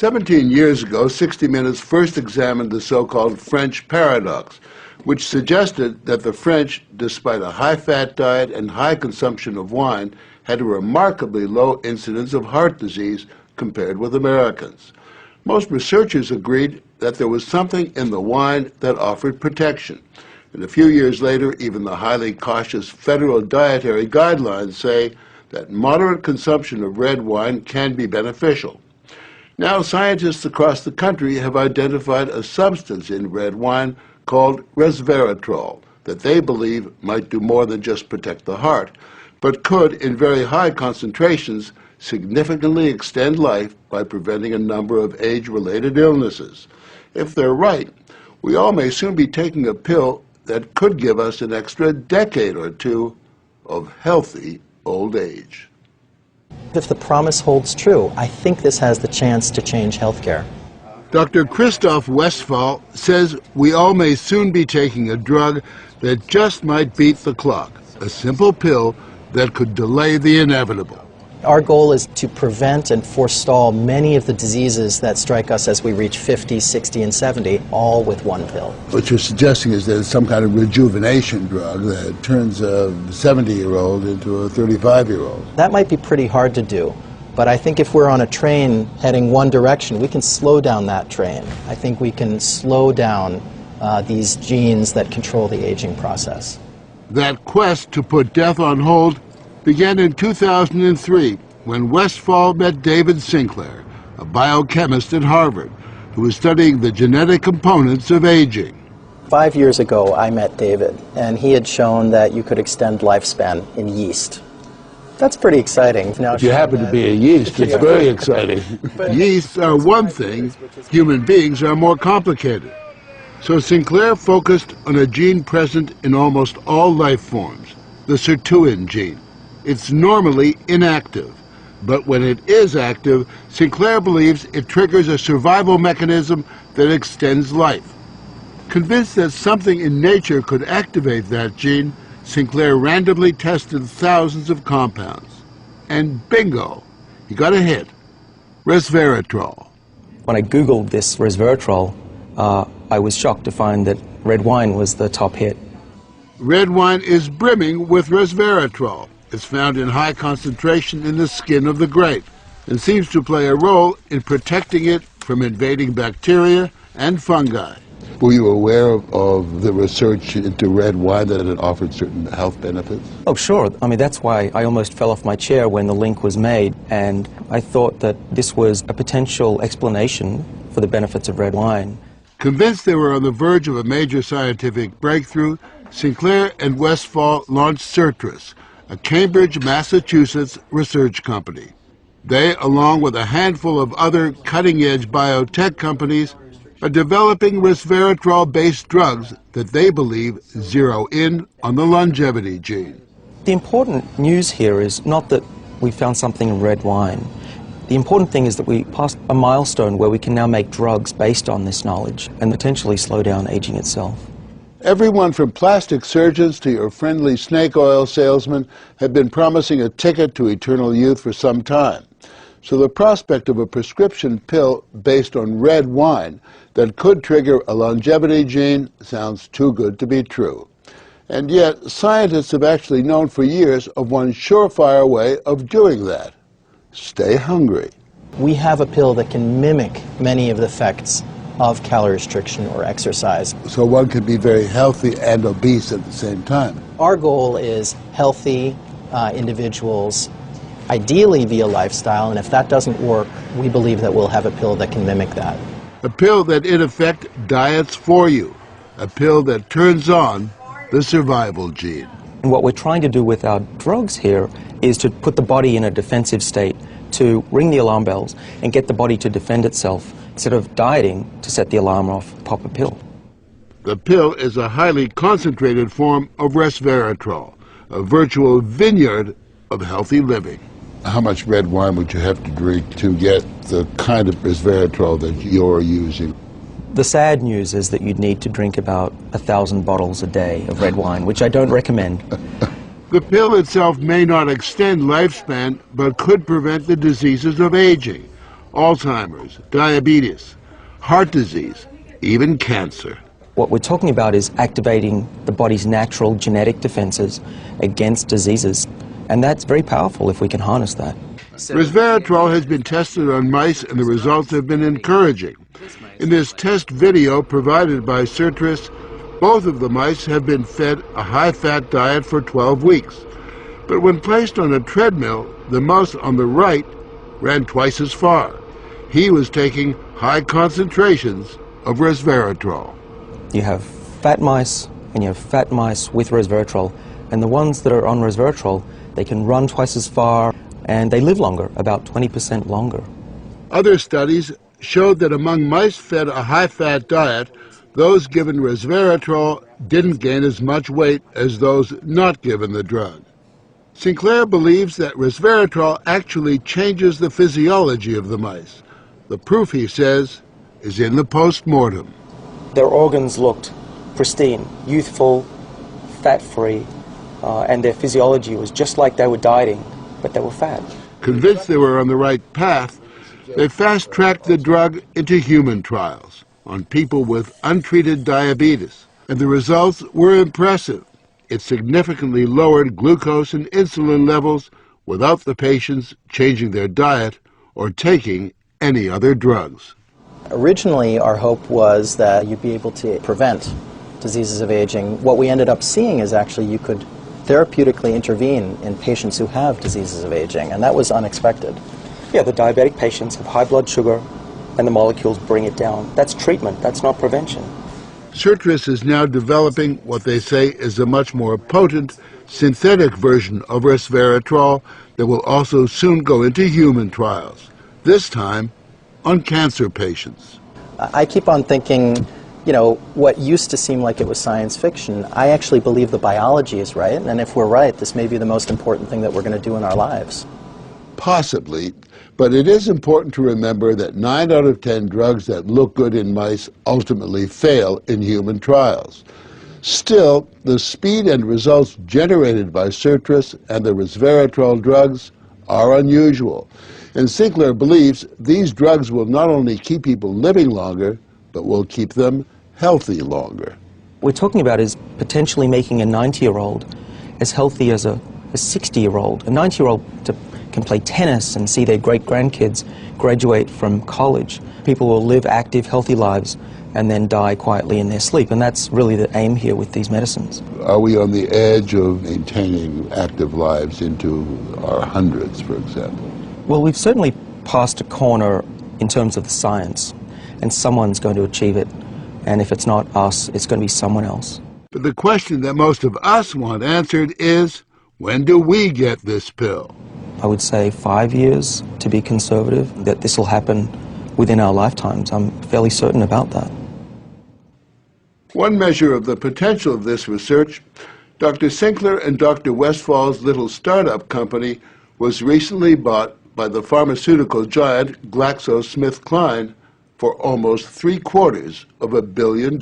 17 years ago, 60 Minutes first examined the so-called French paradox, which suggested that the French, despite a high-fat diet and high consumption of wine, had a remarkably low incidence of heart disease compared with Americans. Most researchers agreed that there was something in the wine that offered protection. And a few years later, even the highly cautious federal dietary guidelines say that moderate consumption of red wine can be beneficial. Now, scientists across the country have identified a substance in red wine called resveratrol that they believe might do more than just protect the heart, but could, in very high concentrations, significantly extend life by preventing a number of age-related illnesses. If they're right, we all may soon be taking a pill that could give us an extra decade or two of healthy old age. If the promise holds true, I think this has the chance to change healthcare. Dr. Christoph Westphal says we all may soon be taking a drug that just might beat the clock, a simple pill that could delay the inevitable. Our goal is to prevent and forestall many of the diseases that strike us as we reach 50, 60, and 70, all with one pill. What you're suggesting is there's some kind of rejuvenation drug that turns a 70-year-old into a 35-year-old. That might be pretty hard to do, but I think if we're on a train heading one direction, we can slow down that train. I think we can slow down these genes that control the aging process. That quest to put death on hold began in 2003 when Westphal met David Sinclair, a biochemist at Harvard, who was studying the genetic components of aging. 5 years ago, I met David, and he had shown that you could extend lifespan in yeast. That's pretty exciting. Now if you happen to be a yeast, it's very exciting. Yeasts are one thing, human beings are more complicated. So Sinclair focused on a gene present in almost all life forms, the sirtuin gene. It's normally inactive, but when it is active, Sinclair believes it triggers a survival mechanism that extends life. Convinced that something in nature could activate that gene, Sinclair randomly tested thousands of compounds. And bingo, he got a hit, resveratrol. When I Googled this resveratrol, I was shocked to find that red wine was the top hit. Red wine is brimming with resveratrol. It's found in high concentration in the skin of the grape and seems to play a role in protecting it from invading bacteria and fungi. Were you aware of the research into red wine that it offered certain health benefits? Oh, sure. I mean, that's why I almost fell off my chair when the link was made, and I thought that this was a potential explanation for the benefits of red wine. Convinced they were on the verge of a major scientific breakthrough, Sinclair and Westphal launched Certris, a Cambridge, Massachusetts research company. They, along with a handful of other cutting-edge biotech companies, are developing resveratrol-based drugs that they believe zero in on the longevity gene. The important news here is not that we found something in red wine. The important thing is that we passed a milestone where we can now make drugs based on this knowledge and potentially slow down aging itself. Everyone from plastic surgeons to your friendly snake oil salesman have been promising a ticket to eternal youth for some time. So the prospect of a prescription pill based on red wine that could trigger a longevity gene sounds too good to be true. And yet, scientists have actually known for years of one surefire way of doing that. Stay hungry. We have a pill that can mimic many of the effects of calorie restriction or exercise. So one could be very healthy and obese at the same time. Our goal is healthy individuals, ideally via lifestyle, and if that doesn't work, we believe that we'll have a pill that can mimic that. A pill that in effect diets for you. A pill that turns on the survival gene. And what we're trying to do with our drugs here is to put the body in a defensive state, to ring the alarm bells and get the body to defend itself, instead of dieting to set the alarm off, pop a pill. The pill is a highly concentrated form of resveratrol, a virtual vineyard of healthy living. How much red wine would you have to drink to get the kind of resveratrol that you're using? The sad news is that you'd need to drink about 1,000 bottles a day of red wine, which I don't recommend. The pill itself may not extend lifespan, but could prevent the diseases of aging. Alzheimer's, diabetes, heart disease, even cancer. What we're talking about is activating the body's natural genetic defenses against diseases, and that's very powerful if we can harness that. Resveratrol has been tested on mice and the results have been encouraging. In this test video provided by Certris, both of the mice have been fed a high-fat diet for 12 weeks. But when placed on a treadmill, the mouse on the right ran twice as far. He was taking high concentrations of resveratrol. You have fat mice and you have fat mice with resveratrol, and the ones that are on resveratrol, they can run twice as far and they live longer, about 20% longer. Other studies showed that among mice fed a high-fat diet, those given resveratrol didn't gain as much weight as those not given the drug. Sinclair believes that resveratrol actually changes the physiology of the mice. The proof, he says, is in the post-mortem. Their organs looked pristine, youthful, fat-free, and their physiology was just like they were dieting, but they were fat. Convinced they were on the right path, they fast-tracked the drug into human trials on people with untreated diabetes, and the results were impressive. It significantly lowered glucose and insulin levels without the patients changing their diet or taking any other drugs. Originally, our hope was that you'd be able to prevent diseases of aging. What we ended up seeing is actually you could therapeutically intervene in patients who have diseases of aging, and that was unexpected. Yeah, the diabetic patients have high blood sugar and the molecules bring it down. That's treatment, that's not prevention. Certris is now developing what they say is a much more potent synthetic version of resveratrol that will also soon go into human trials, this time on cancer patients. I keep on thinking, you know, what used to seem like it was science fiction, I actually believe the biology is right, and if we're right, this may be the most important thing that we're going to do in our lives. Possibly, but it is important to remember that 9 out of 10 drugs that look good in mice ultimately fail in human trials. Still, the speed and results generated by Certris and the resveratrol drugs are unusual, and Sinclair believes these drugs will not only keep people living longer, but will keep them healthy longer. What we're talking about is potentially making a 90-year-old as healthy as a 60-year-old. A 90-year-old can play tennis and see their great-grandkids graduate from college. People will live active, healthy lives and then die quietly in their sleep, and that's really the aim here with these medicines. Are we on the edge of maintaining active lives into our hundreds, for example? Well, we've certainly passed a corner in terms of the science, and someone's going to achieve it, and if it's not us, it's going to be someone else. But the question that most of us want answered is, when do we get this pill? I would say 5 years, to be conservative, that this will happen within our lifetimes. I'm fairly certain about that. One measure of the potential of this research, Dr. Sinclair and Dr. Westfall's little startup company was recently bought by the pharmaceutical giant GlaxoSmithKline for almost $750 million.